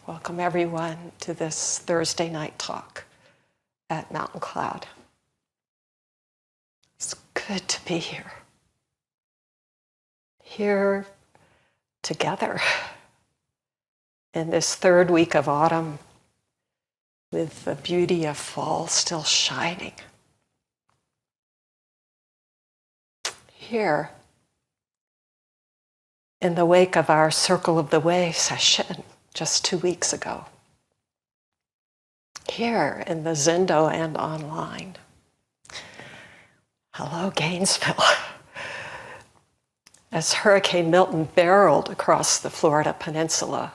Welcome everyone to this Thursday night talk at Mountain Cloud. It's good to be here. Here together in this third week of autumn with the beauty of fall still shining. Here in the wake of our Circle of the Way session just 2 weeks ago. Here in the Zendo and online. Hello, Gainesville. As Hurricane Milton barreled across the Florida peninsula,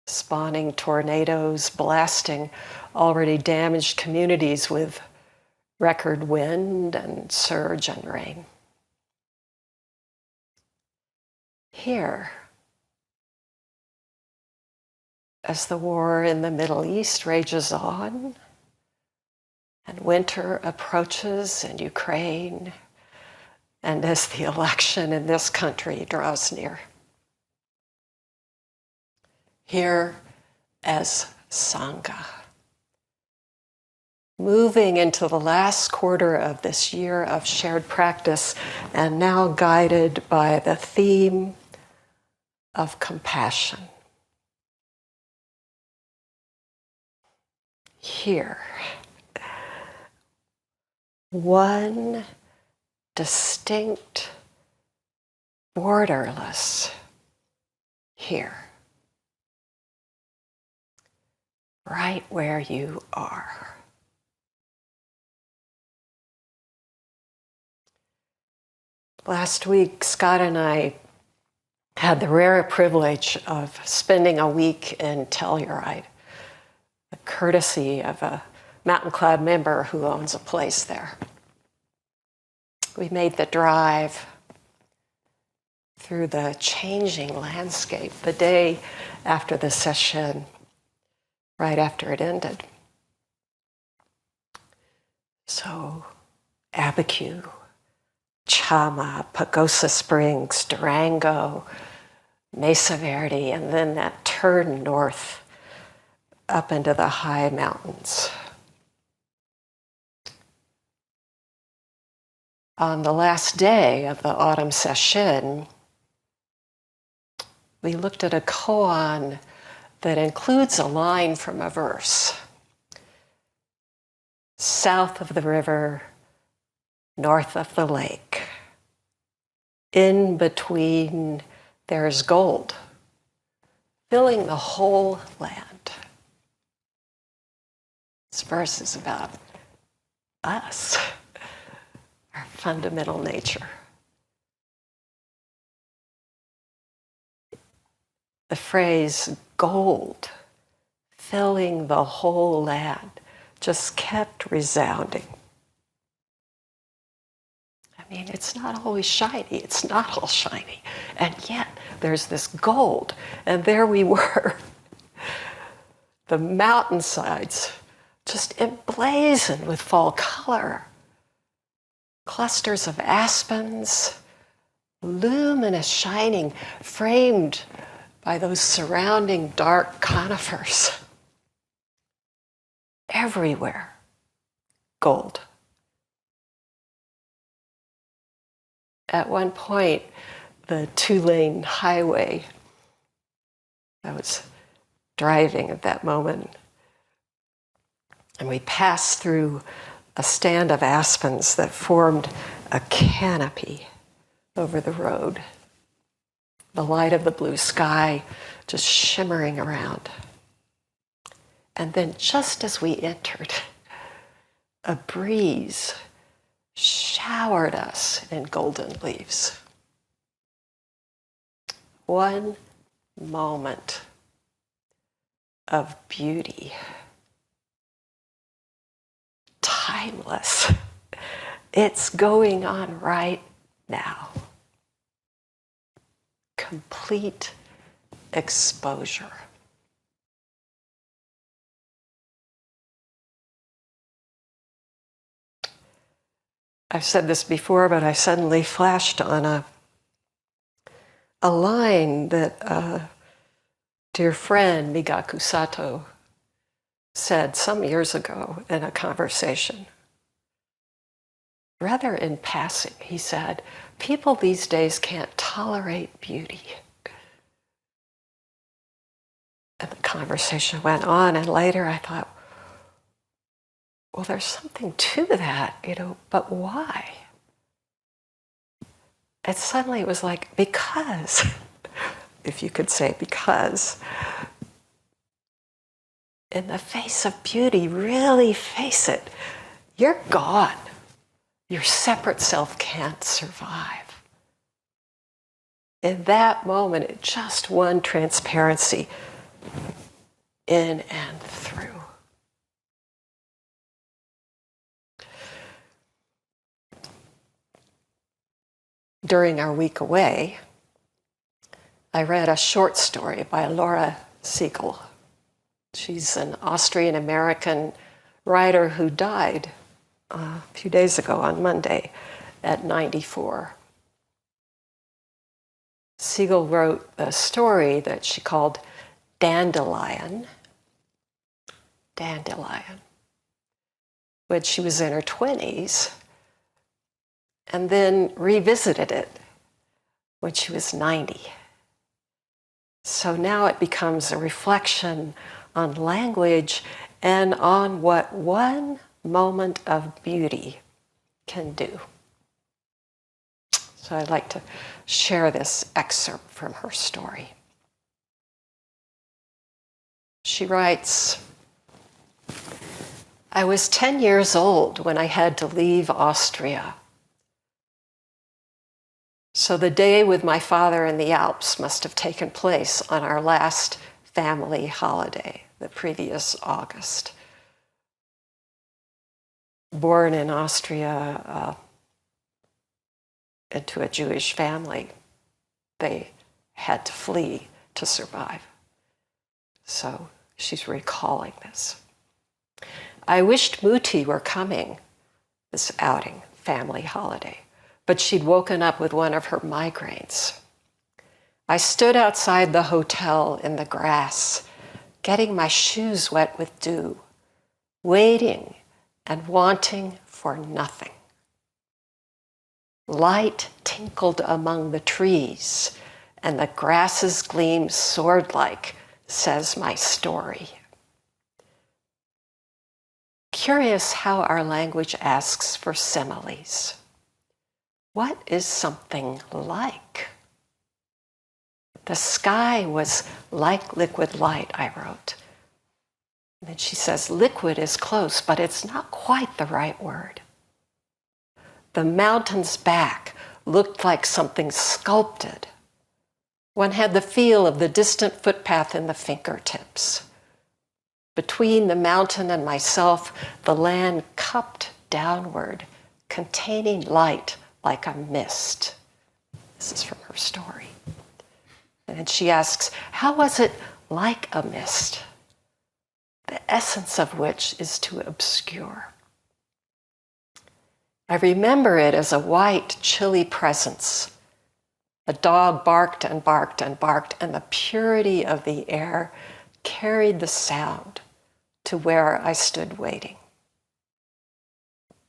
spawning tornadoes, blasting already damaged communities with record wind and surge and rain. Here, as the war in the Middle East rages on, and winter approaches in Ukraine, and as the election in this country draws near. Here as Sangha, moving into the last quarter of this year of shared practice, and now guided by the theme of compassion. Here, one distinct, borderless here, right where you are. Last week, Scott and I had the rare privilege of spending a week in Telluride, the courtesy of a Mountain Cloud member who owns a place there. We made the drive through the changing landscape the day after the session, right after it ended. So, Abiquiu, Chama, Pagosa Springs, Durango, Mesa Verde, and then that turn north up into the high mountains. On the last day of the autumn session, we looked at a koan that includes a line from a verse. South of the river, north of the lake, in between there's gold, filling the whole land. This verse is about us, our fundamental nature. The phrase gold, filling the whole land, just kept resounding. I mean, it's not always shiny, it's not all shiny. And yet, there's this gold. And there we were, the mountainsides, just emblazoned with fall color. Clusters of aspens, luminous shining, framed by those surrounding dark conifers. Everywhere, gold. At one point, the 2-lane highway, I was driving at that moment, and we passed through a stand of aspens that formed a canopy over the road. The light of the blue sky just shimmering around. And then just as we entered, a breeze showered us in golden leaves. One moment of beauty. Timeless. It's going on right now. Complete exposure. I've said this before, but I suddenly flashed on a line that dear friend Migaku Sato said some years ago in a conversation, rather in passing, he said, people these days can't tolerate beauty. And the conversation went on, and later I thought, well, there's something to that, but why? And suddenly it was like, because, if you could say because, in the face of beauty, really face it, you're gone. Your separate self can't survive. In that moment, it just won transparency in and through. During our week away, I read a short story by Laura Siegel. She's an Austrian-American writer who died a few days ago on Monday at 94. Siegel wrote a story that she called Dandelion, when she was in her 20s, and then revisited it when she was 90. So now it becomes a reflection on language and on what one moment of beauty can do. So I'd like to share this excerpt from her story. She writes, I was 10 years old when I had to leave Austria. So the day with my father in the Alps must have taken place on our last family holiday, the previous August. Born in Austria into a Jewish family, they had to flee to survive. So she's recalling this. I wished Muti were coming, this outing, family holiday, but she'd woken up with one of her migraines. I stood outside the hotel in the grass, getting my shoes wet with dew, waiting and wanting for nothing. Light tinkled among the trees, and the grasses gleamed sword-like, says my story. Curious how our language asks for similes. What is something like? The sky was like liquid light, I wrote. And then she says, liquid is close, but it's not quite the right word. The mountain's back looked like something sculpted. One had the feel of the distant footpath in the fingertips. Between the mountain and myself, the land cupped downward, containing light like a mist. This is from her story. And then she asks, how was it like a mist? The essence of which is to obscure. I remember it as a white, chilly presence. A dog barked and barked and barked, and the purity of the air carried the sound to where I stood waiting.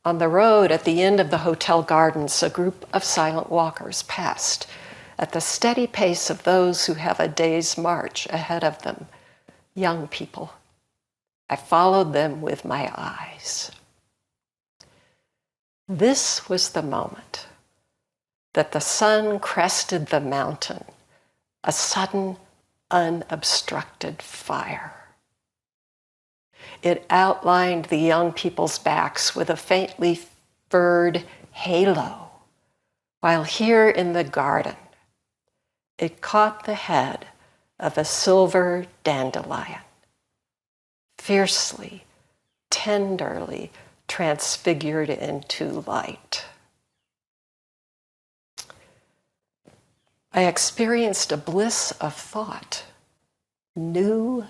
On the road at the end of the hotel gardens, a group of silent walkers passed at the steady pace of those who have a day's march ahead of them, young people. I followed them with my eyes. This was the moment that the sun crested the mountain, a sudden, unobstructed fire. It outlined the young people's backs with a faintly furred halo, while here in the garden, it caught the head of a silver dandelion, fiercely, tenderly transfigured into light. I experienced a bliss of thought, new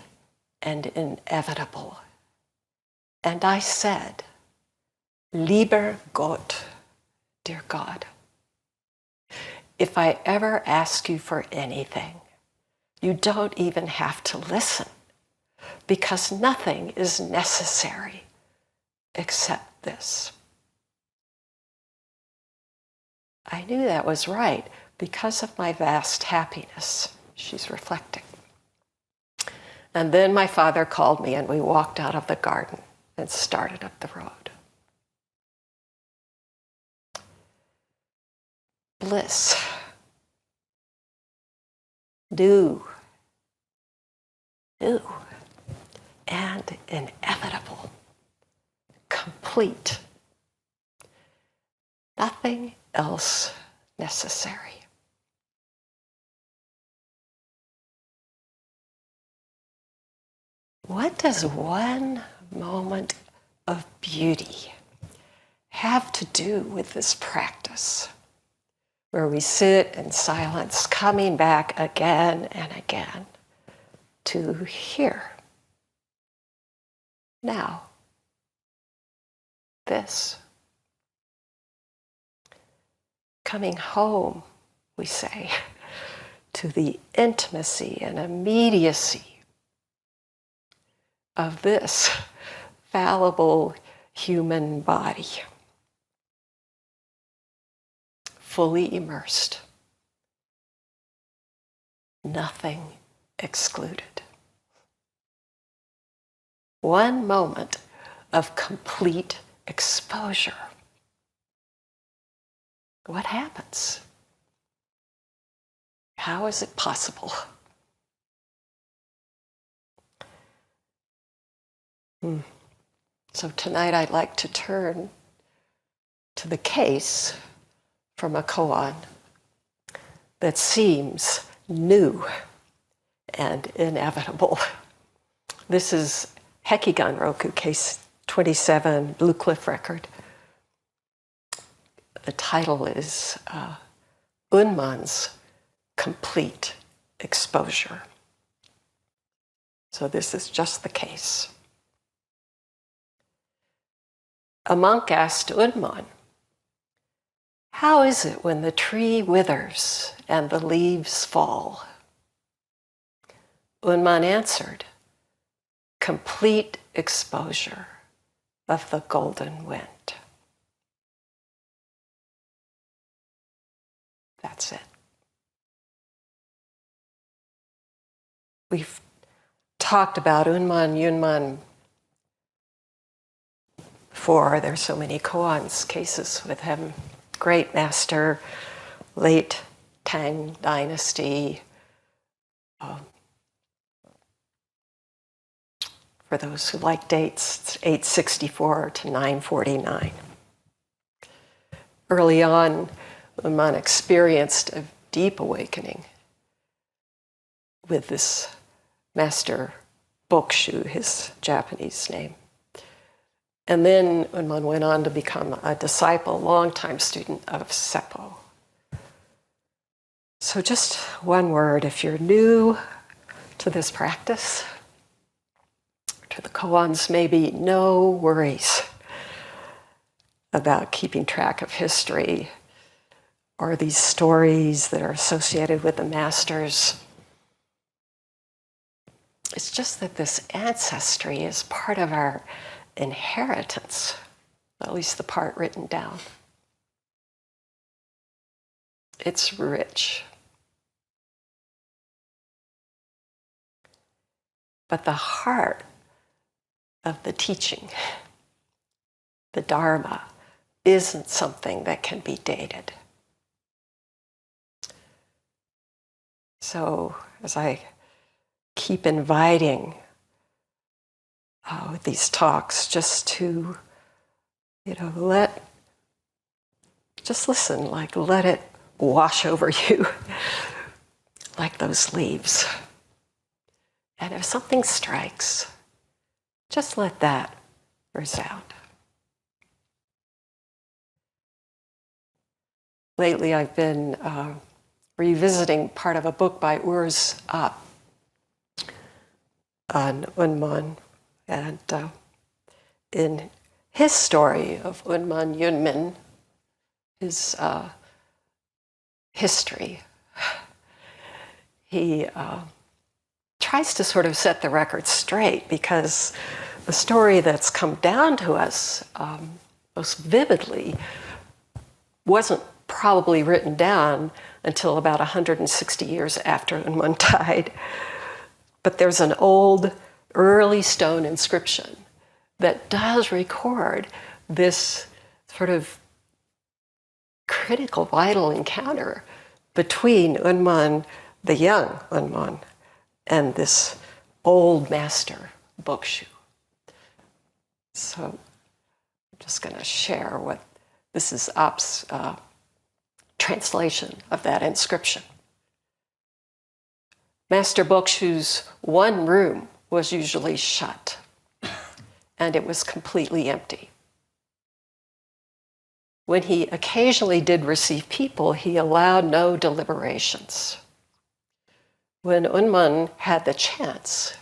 and inevitable. And I said, Lieber Gott, dear God, if I ever ask you for anything, You don't even have to listen, because nothing is necessary except this. I knew that was right because of my vast happiness, she's reflecting. And then my father called me and we walked out of the garden and started up the road. Bliss. New, and inevitable, complete. Nothing else necessary. What does one moment of beauty have to do with this practice, where we sit in silence, coming back again and again to here, now, this? Coming home, we say, to the intimacy and immediacy of this fallible human body, fully immersed, nothing excluded. One moment of complete exposure. What happens? How is it possible? So tonight I'd like to turn to the case from a koan that seems new and inevitable. This is Hekiganroku, case 27, Blue Cliff record. The title is Yunmen's Complete Exposure. So this is just the case. A monk asked Yunmen, "How is it when the tree withers and the leaves fall?" Yunmen answered, "Complete exposure of the golden wind." That's it. We've talked about Yunmen before. There's so many koans cases with him. Great master, late Tang dynasty. For those who like dates, it's 864 to 949. Early on, Yunmen experienced a deep awakening with this master Bokshu, his Japanese name. And then Yunmen went on to become a disciple, longtime student of Seppo. So just one word, if you're new to this practice, to the koans, maybe no worries about keeping track of history or these stories that are associated with the masters. It's just that this ancestry is part of our inheritance, at least the part written down. It's rich. But the heart of the teaching, the Dharma, isn't something that can be dated. So as I keep inviting with these talks, just to, just listen, like let it wash over you, like those leaves. And if something strikes, just let that resound. Lately, I've been revisiting part of a book by Urs on Yunmen, and in his story of Yunmen, his history, he tries to sort of set the record straight, because the story that's come down to us most vividly wasn't probably written down until about 160 years after Yunmen died. But there's an old, early stone inscription that does record this sort of critical, vital encounter between Yunmen, the young Yunmen, and this old master, Bokshu. So I'm just going to share what this is Op's translation of that inscription. Master Bokshu's one room was usually shut, and it was completely empty. When he occasionally did receive people, he allowed no deliberations. When Yunmen had the chance,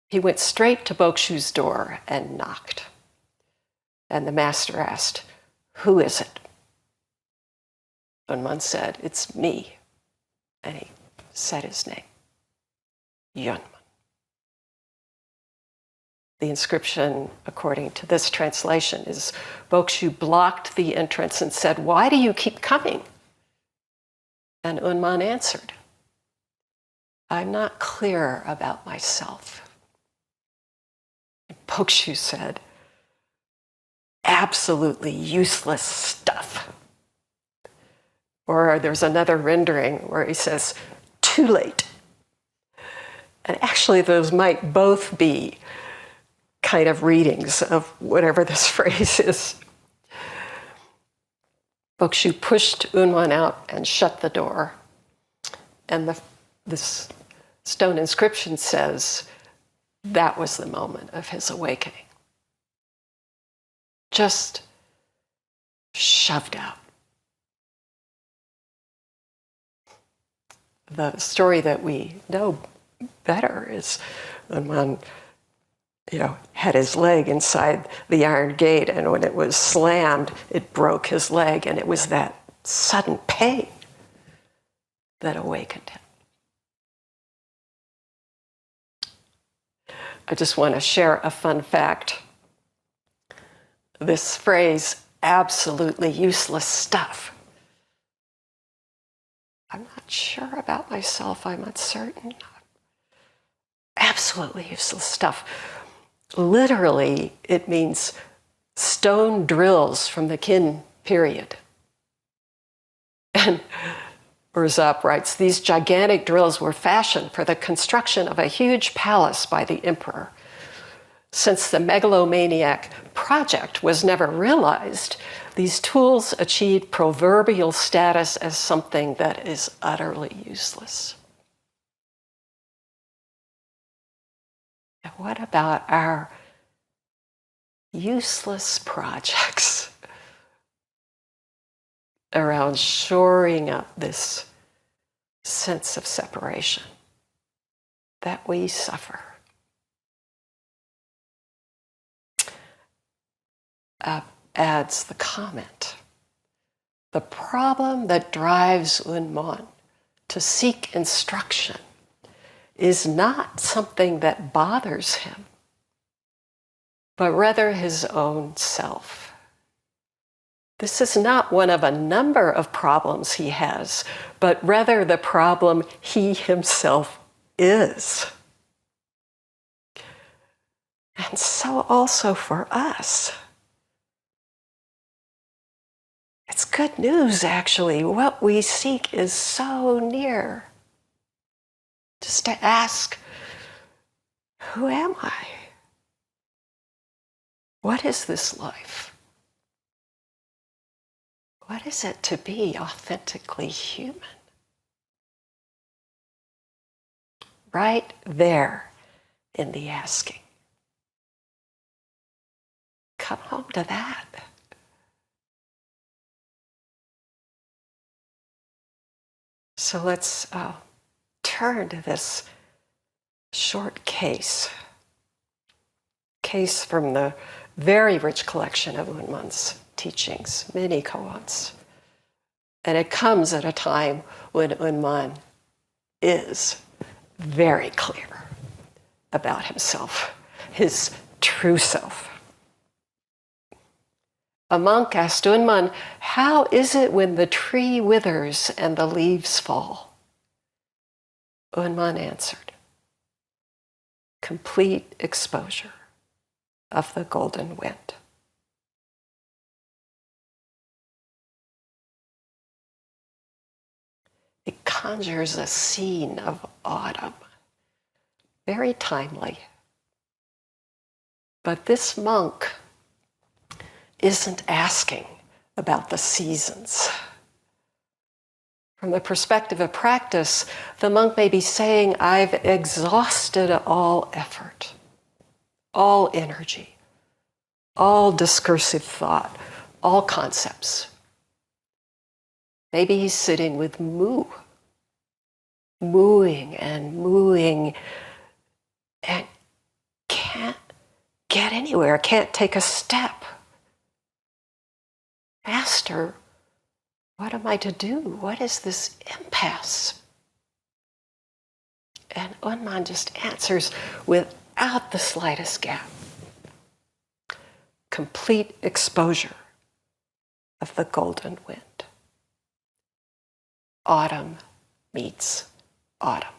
he went straight to Bokshu's door and knocked. And the master asked, "Who is it?" Yunmen said, "It's me." And he said his name, Yunmen. The inscription, according to this translation, is Bokshu blocked the entrance and said, "Why do you keep coming?" And Yunmen answered, "I'm not clear about myself." And Bokshu said, "Absolutely useless stuff." Or there's another rendering where he says, "Too late." And actually those might both be kind of readings of whatever this phrase is. Bokshu pushed Yunmen out and shut the door. And this stone inscription says that was the moment of his awakening. Just shoved out. The story that we know better is Yunmen, had his leg inside the iron gate, and when it was slammed, it broke his leg, and it was that sudden pain that awakened him. I just want to share a fun fact. This phrase, absolutely useless stuff. I'm not sure about myself, I'm uncertain. Absolutely useless stuff. Literally, it means stone drills from the Qin period. And Urzop writes, these gigantic drills were fashioned for the construction of a huge palace by the emperor. Since the megalomaniac project was never realized, these tools achieved proverbial status as something that is utterly useless. And what about our useless projects around shoring up this sense of separation that we suffer? Adds the comment. The problem that drives Yunmen to seek instruction is not something that bothers him, but rather his own self. This is not one of a number of problems he has, but rather the problem he himself is. And so also for us. It's good news, actually. What we seek is so near. Just to ask, who am I? What is this life? What is it to be authentically human? Right there in the asking. Come home to that. So let's turn to this short case from the very rich collection of Yunmen's teachings, many koans. And it comes at a time when Yunmen is very clear about himself, his true self. A monk asked Yunmen, "How is it when the tree withers and the leaves fall?" Yunmen answered, "Complete exposure of the golden wind." It conjures a scene of autumn, very timely. But this monk isn't asking about the seasons. From the perspective of practice, the monk may be saying, "I've exhausted all effort, all energy, all discursive thought, all concepts." Maybe he's sitting with mooing and can't get anywhere, can't take a step. Master, what am I to do? What is this impasse? And Yunmen just answers without the slightest gap. Complete exposure of the golden wind. Autumn meets autumn.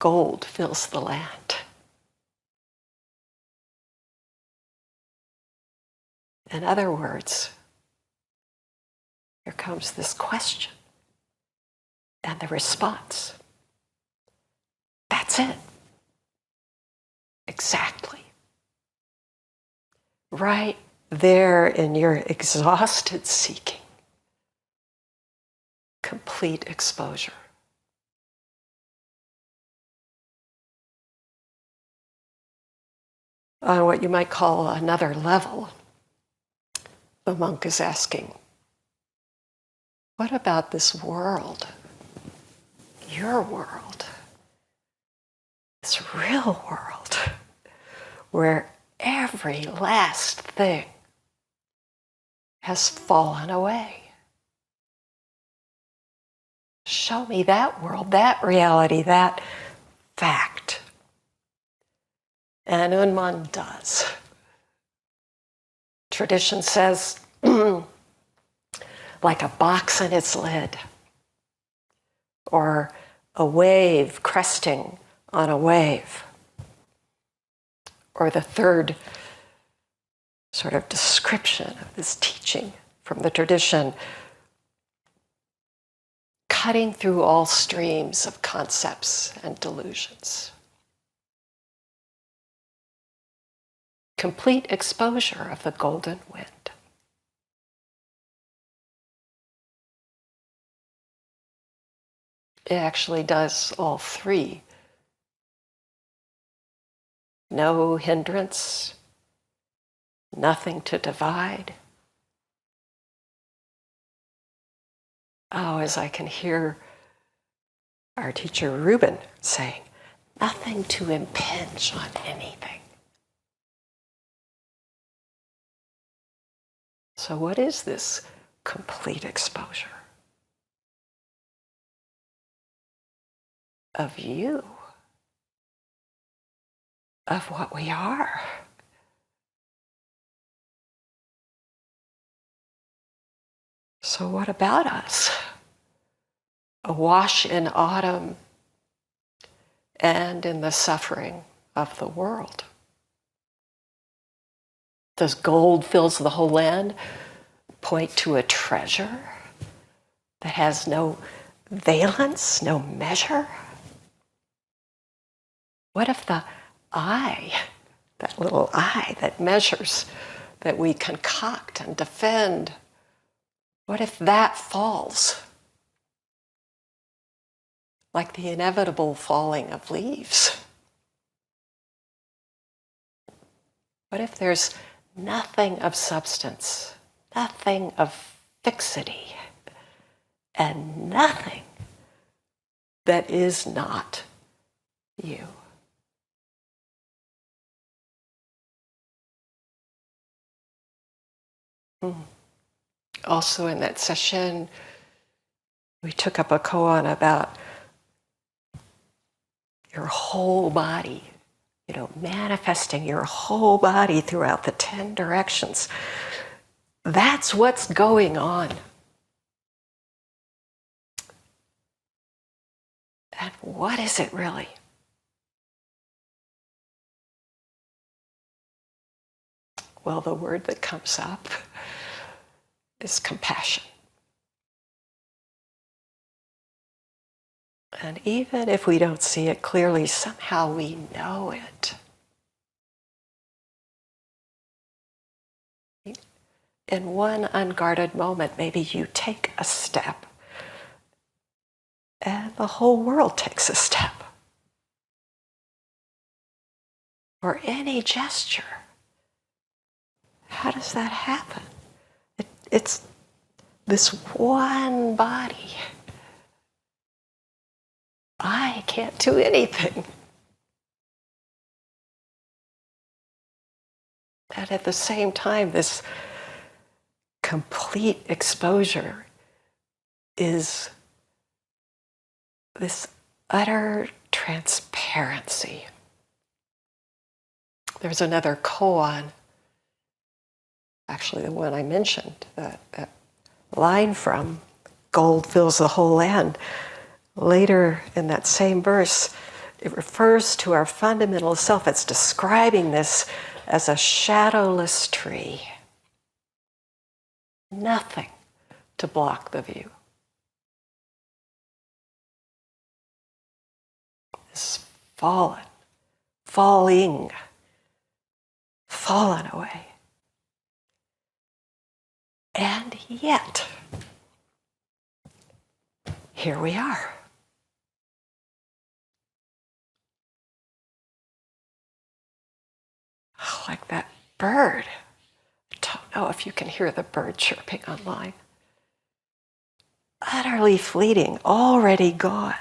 Gold fills the land. In other words, here comes this question and the response. That's it. Exactly. Right there in your exhausted seeking. Complete exposure. On what you might call another level, the monk is asking, what about this world? Your world. This real world, where every last thing has fallen away. Show me that world, that reality, that fact. And Yunmen does. Tradition says, like a box in its lid, or a wave cresting on a wave, or the third sort of description of this teaching from the tradition, cutting through all streams of concepts and delusions. Complete exposure of the golden wind. It actually does all three. No hindrance, nothing to divide. Oh, as I can hear our teacher Reuben saying, nothing to impinge on anything. So what is this complete exposure? Of you, of what we are. So what about us? Awash in autumn and in the suffering of the world. Does gold fills the whole land point to a treasure that has no valence, no measure? What if the I, that little I that measures, that we concoct and defend, what if that falls? Like the inevitable falling of leaves. What if there's nothing of substance, nothing of fixity, and nothing that is not you? Also in that session, We took up a koan about your whole body, manifesting your whole body throughout the 10 directions. That's what's going on. And what is it really? Well, the word that comes up is compassion. And even if we don't see it clearly, somehow we know it. In one unguarded moment, maybe you take a step and the whole world takes a step. Or any gesture. How does that happen? It's this one body. I can't do anything. And at the same time, this complete exposure is this utter transparency. There's another koan, actually the one I mentioned, that line from gold fills the whole land. Later in that same verse, it refers to our fundamental self. It's describing this as a shadowless tree. Nothing to block the view. This fallen away. And yet, here we are. Like that bird. I don't know if you can hear the bird chirping online. Utterly fleeting, already gone.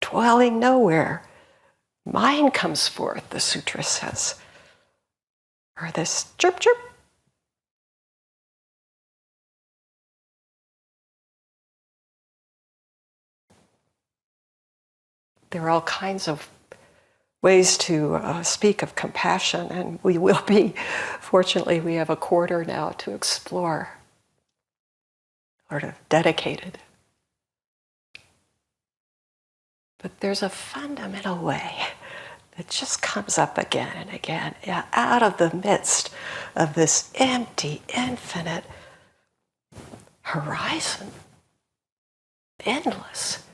Dwelling nowhere. Mind comes forth, the sutra says. Or this chirp, chirp. There are all kinds of ways to speak of compassion, and we will be. Fortunately, we have a quarter now to explore, or to dedicated. But there's a fundamental way that just comes up again and again, out of the midst of this empty, infinite horizon, endless.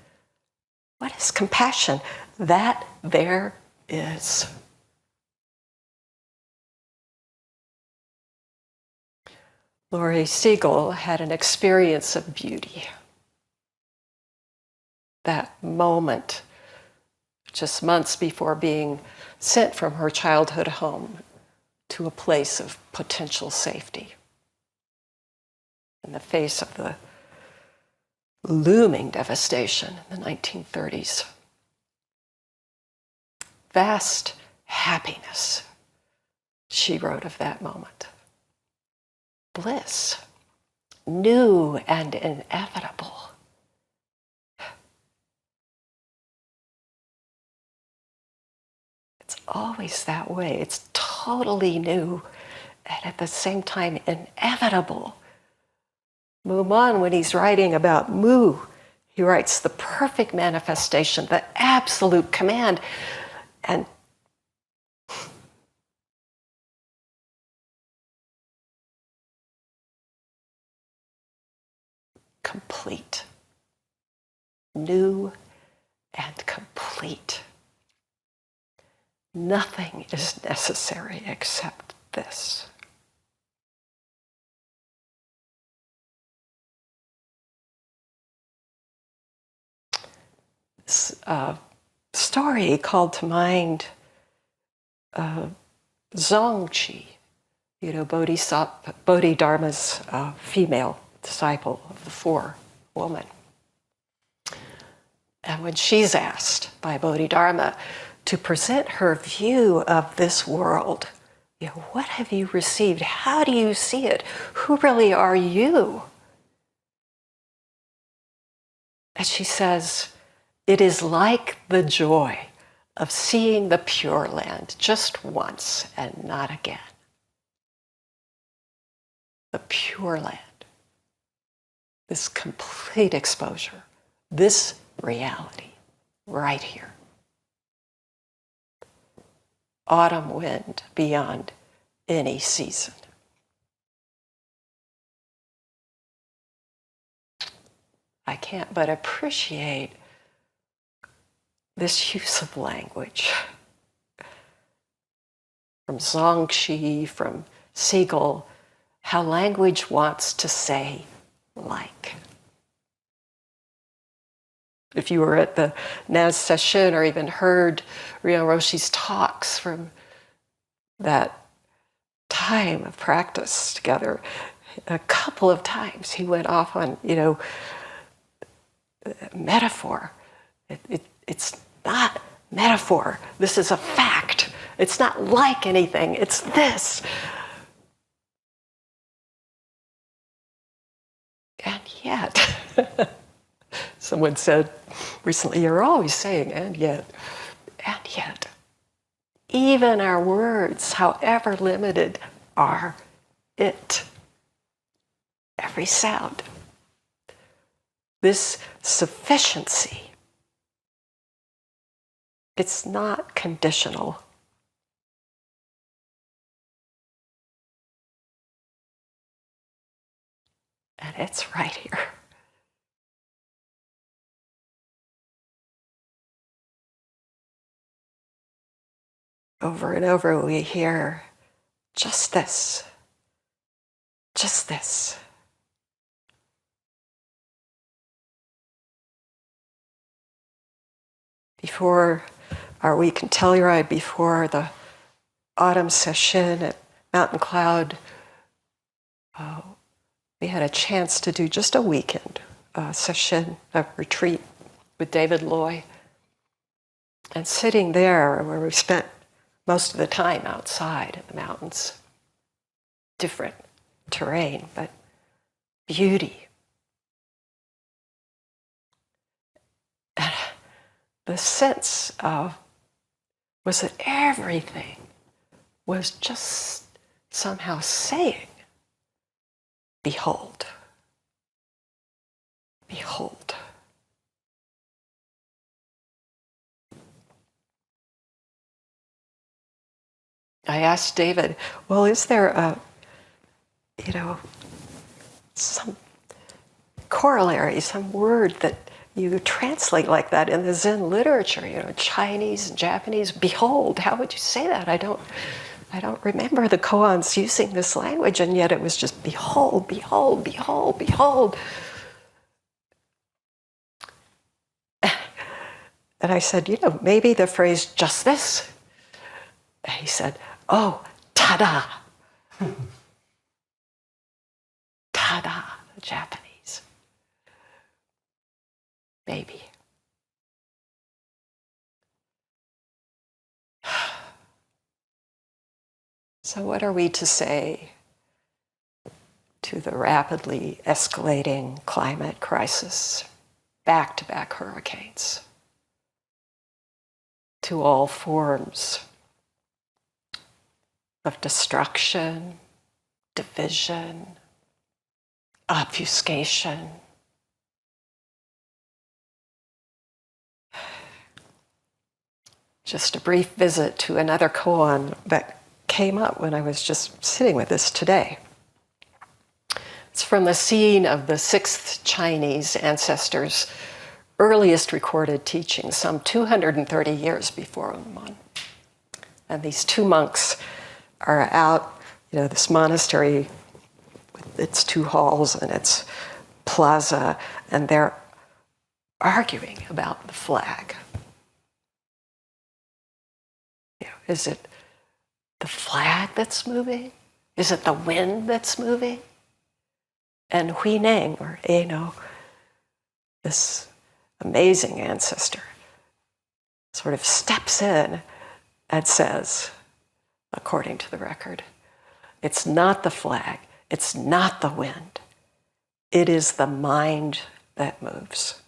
What is compassion? That there is. Laurie Siegel had an experience of beauty. That moment, just months before being sent from her childhood home to a place of potential safety. In the face of the looming devastation in the 1930s. Vast happiness, she wrote of that moment. Bliss, new and inevitable. It's always that way. It's totally new and at the same time inevitable. Muman, when he's writing about Mu, he writes the perfect manifestation, the absolute command, and complete. New and complete. Nothing is necessary except this. Story called to mind Zongchi, Bodhidharma's female disciple of the four woman. And when she's asked by Bodhidharma to present her view of this world, what have you received? How do you see it? Who really are you? And she says, it is like the joy of seeing the Pure Land just once and not again. The Pure Land. This complete exposure. This reality. Right here. Autumn wind beyond any season. I can't but appreciate this use of language. From Zongxi, from Siegel, how language wants to say like. If you were at the Naz session or even heard Ryo Roshi's talks from that time of practice together, a couple of times he went off on, metaphor. It's not metaphor. This is a fact. It's not like anything. It's this. And yet, someone said recently, you're always saying, and yet, even our words, however limited, are it. Every sound. This sufficiency, it's not conditional. And it's right here. Over and over we hear just this, just this. Before our week in Telluride, before the autumn session at Mountain Cloud, we had a chance to do just a weekend session, a retreat with David Loy. And sitting there where we spent most of the time outside in the mountains, different terrain, but beauty. And the sense of was that everything was just somehow saying, behold, behold. I asked David, well, is there some corollary, some word that you translate like that in the Zen literature, Chinese and Japanese, behold, how would you say that? I don't remember the koans using this language, and yet it was just behold, behold, behold, behold. And I said, maybe the phrase just this. And he said, oh, tada. Tada, the Japanese. Maybe. So what are we to say to the rapidly escalating climate crisis, back-to-back hurricanes, to all forms of destruction, division, obfuscation? Just a brief visit to another koan that came up when I was just sitting with this today. It's from the scene of the 6th Chinese ancestors' earliest recorded teachings, some 230 years before Yunmen. And these two monks are out, this monastery with its 2 halls and its plaza, and they're arguing about the flag. Is it the flag that's moving? Is it the wind that's moving? And Huineng, or Eno, this amazing ancestor, sort of steps in and says, according to the record, it's not the flag, it's not the wind, it is the mind that moves.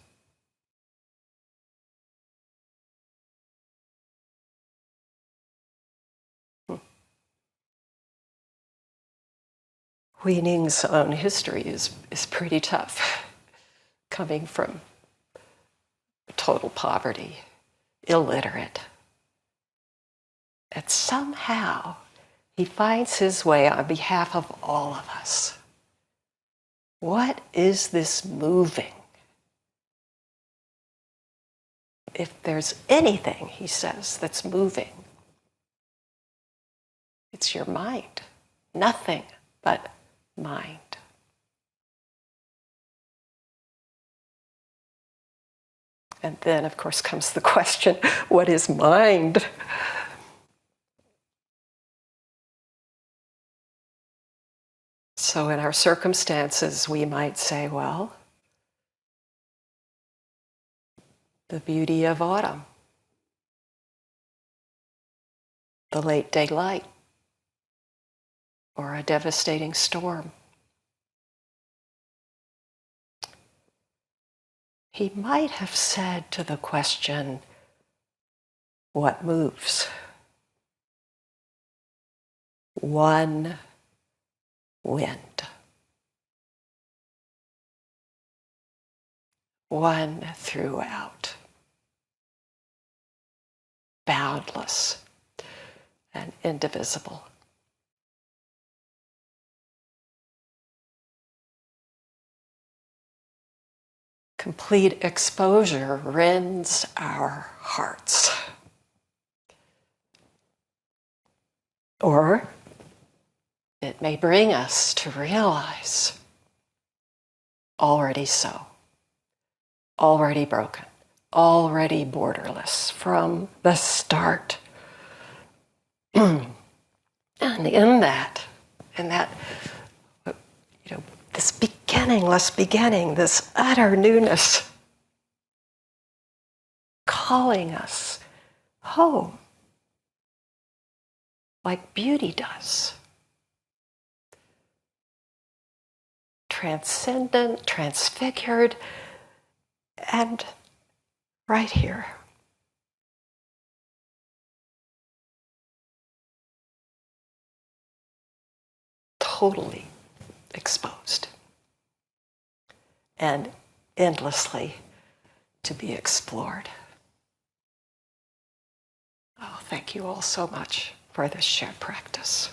Huining's own history is pretty tough, coming from total poverty, illiterate. And somehow he finds his way on behalf of all of us. What is this moving? If there's anything, he says, that's moving, it's your mind. Nothing but mind. And then, of course, comes the question, what is mind? So in our circumstances, we might say, well, the beauty of autumn, the late daylight, or a devastating storm. He might have said to the question, what moves? One wind. One throughout. Boundless and indivisible. Complete exposure rends our hearts. Or it may bring us to realize, already so, already broken, already borderless from the start. And in that, this beginningless beginning, this utter newness, calling us home, like beauty does. Transcendent, transfigured, and right here. Totally exposed and endlessly to be explored. Oh, thank you all so much for this shared practice.